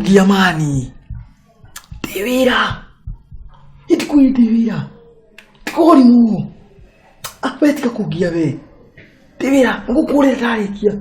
Jamani, Devira, itikwini Devira, kori mu, apetika kugia be, Devira, ngukule tarikia.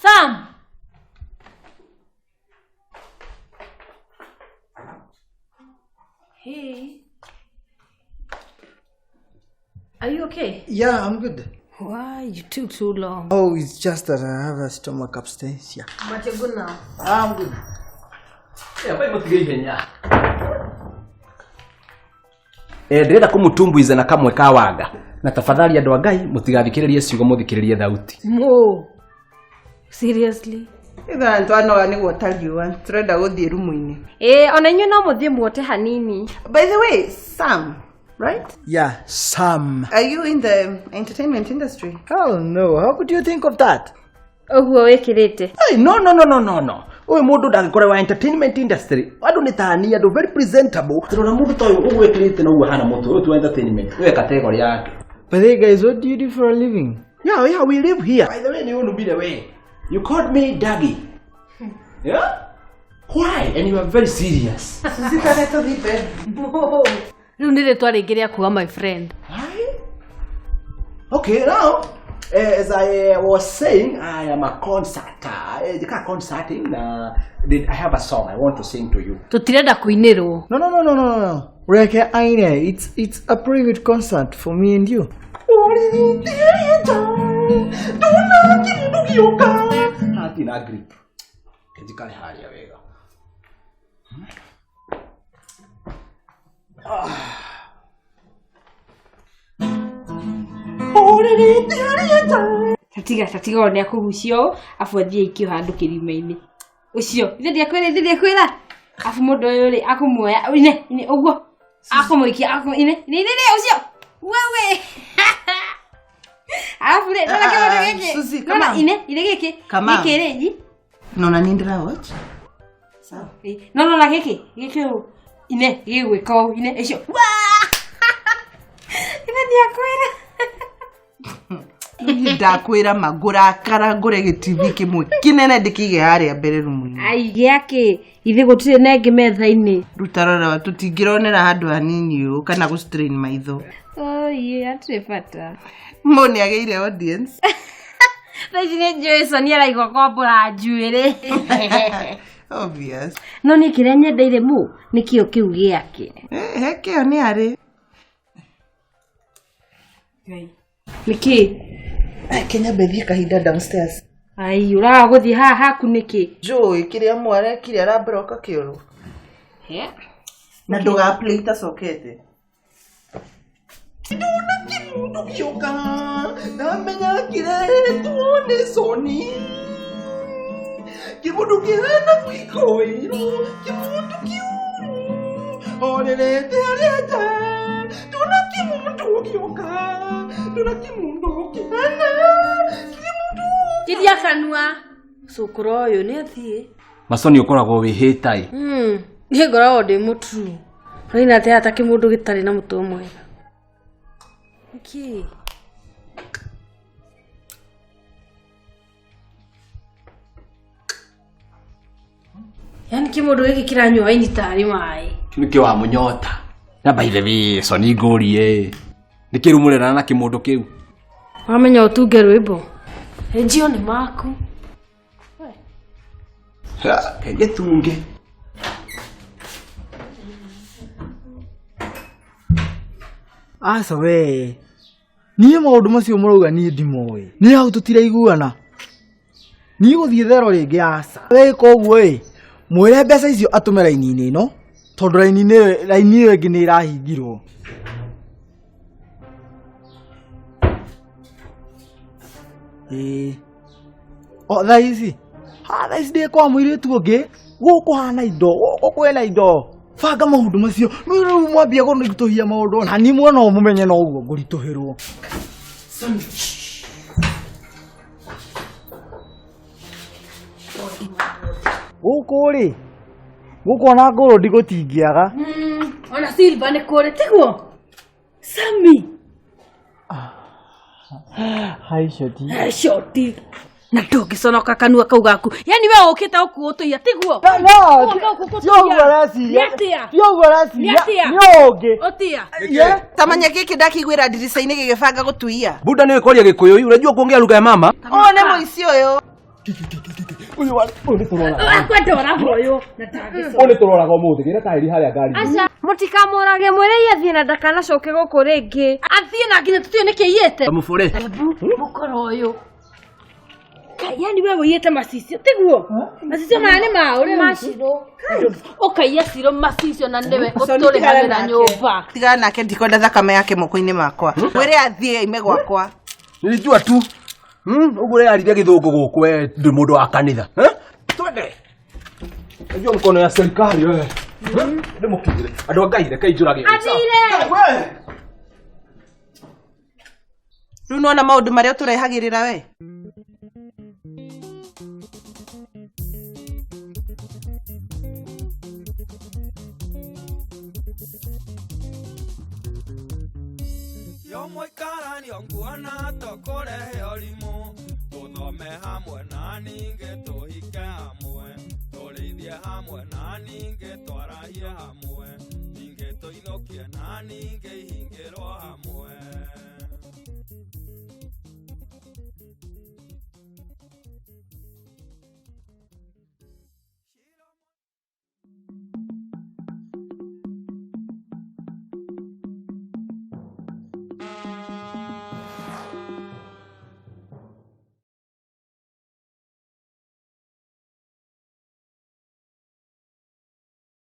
Sam! Hey. Are you okay? Yeah, I'm good. Why you took too long? Oh, it's just that I have a stomach upstairs. Yeah. But you're good now. I'm good. Yeah, why not get here? Ndĩrenda kũmũtumbuiza na kamwe ka wanga. Na tafadhali andũ a Ngai mũtigathikĩrĩrie ciugo mũthikĩrĩrie thauti. Mo. Seriously? Itha ntwana ni gwotaliwa. Turenda guthie rumu-ini. Ona inyuĩ no mũthie muote hanini. By the way, Sam, right? Yeah, Sam. Are you in the entertainment industry? Oh no, how could you think of that? Oguo wekirite. Hey, no. Oyo mundu ndangikore wa entertainment industry. Andu ni tani andu very presentable. Turona mundu toyo ugwekirite no uhana mutu oyo tu entertainment. Oyo category yake. But hey guys, what do you do for a living? Yeah, we live here. By the way, you want to be the way. You called me Daggy. Yeah? Why? And you are very serious. No. Riu ndire twaringiria kuga my friend. Why? Okay, now as I was saying, I am a concerter. Concerting. I have a song I want to sing to you. Tutirenda kuinirwo. No. Reke aine, it's a private concert for me and you. Hatina grip. Kejikale hali ya wega. Tatiga one akuhucio afu athie ikio handu kirima-ini. Ucio, ithe kwira. Afu mundu uyu ri akumuoya. Ine uguo. Akumuikia ine ucio. Wewe. Afu ri nona kibondo giki. Suzi, nona ine giki. Giki ri. Nona nindira watch. Sawa. Nona giki ine gigwika ine icio. Ine ndiakwira. Ndakwira magura karangure gitivi kimwe kinene ndikige haria mbere rumu-ini. Ai giake ithe gutire nenge metha-ini. Rutarora tutingironera handu hanini u kana gu strain maitho. Oh yeah, atrefata. Moni ageire audience. Thaici nĩ Jason araigua kombora njuĩrĩ. Obvious. No nĩ kĩrĩa nyendeire mu nĩ kĩo kĩu gĩake. Kĩo nĩ arĩ. Nĩkĩ? Kenya bethie kahinda downstairs. Ai uraga gũthiĩ haha haku nĩkĩ? Joy kĩrĩa mware kĩrĩa arabroka kĩoro. Na ndoga play ta sokete. Ndona kindu gĩoka. Na menya kĩrĩa tuone soni. Kimundu kihana kwikoiro, kimundu kiuru. Orerete arete, tuna kimundu kioka, tuna kimundu kihana, kimundu. Kiria kanua. Cukuru uyu ni athie. Masoni ukoragwo wihitai. Ni ngoragwo ndi muturu. Raina ate ata kimundu gitari na mutu mwega. Iki. Yani kimundu giki kiranyua ini tari mai. Niki wa munyota. Na by the way, Soni ngorie. Nikirumurera na kimundu kiu. Wamenya utunge rwimbo. Enjio ni maku. Ha, getunge. Asa we. Niĩ maũndũ macio mũrauga niĩ ndimoĩ. Nĩ hau tũtiraiguana. Niĩ gũthiĩ thero rĩngĩ aca. Wĩka ũguo mwĩre mbeca icio atũme raini-inĩ ĩno tondũ raini ĩyo ĩngĩ nĩ ĩrahingirwo. O thaa ici ndĩ kwa mũirĩtu ũngĩ gũkũ hana indo, gũkũ kwĩna indo. Banga maũndũ macio nĩ rĩu mwambia gũtũhia maũndũ na niĩ muona mũmenye no ũguo ngũritũhĩrwo. Gũkũ ona ngũrũ ndigũtingiaga. Ona Silva nĩ kũrĩ tiguo. Sami. Hai shoti. Shoti. Na ndũngĩconoka kanua kau gaku. Yani we ũkĩte ũkuũtũia tiguo. Otia. Tamanya giki ndakigwira ndirica-inĩ gĩgĩbanga gũtuia. Buda nĩ wĩkoria Gĩkũyũ, unajua kuongea lugha ya mama? Nĩ mũici ũyũ. Akwendora boyo na tagĩco. Ole tũroraga ũmũthĩ, gĩra taĩri harĩa ngari. Aca mũtikamũrage mwĩre athiĩ na ndakanacoke gũkũ rĩngĩ. Athiĩ na nginya tũtiĩ nĩkĩ iyĩte. Mũbũre. Mũkoro ũyũ. Yani wewe uyete macicio tiguo. Macicio maya nĩ mao rĩu. Maciro. Ũkaiya ciro macicio na nĩwe ũtũrĩhage na nyũmba. Tigana nake ndikwenda thakame yake moko-inĩ makwa. Mwĩre athiĩ ime gwakwa. Nilijua tu. Ũguo rĩarire gĩthũngũ gũkũ ndĩ mũndũ wa kanitha. Twende. Unajua mkono ya serikali wewe. Nĩ mũkire. Andũ a Ngai reke injũrage. Athire. Rĩu nĩwona maũndũ marĩa tũrehagĩrĩra we. Yomoikaranio nguona tũkũrehe ũrimũ, tũthome hamwe na ningĩ tũhike hamwe, tũrĩithie hamwe na ningĩ twarahie hamwe, ningĩ tũinũkie na ningĩ ihingĩrwo hamwe.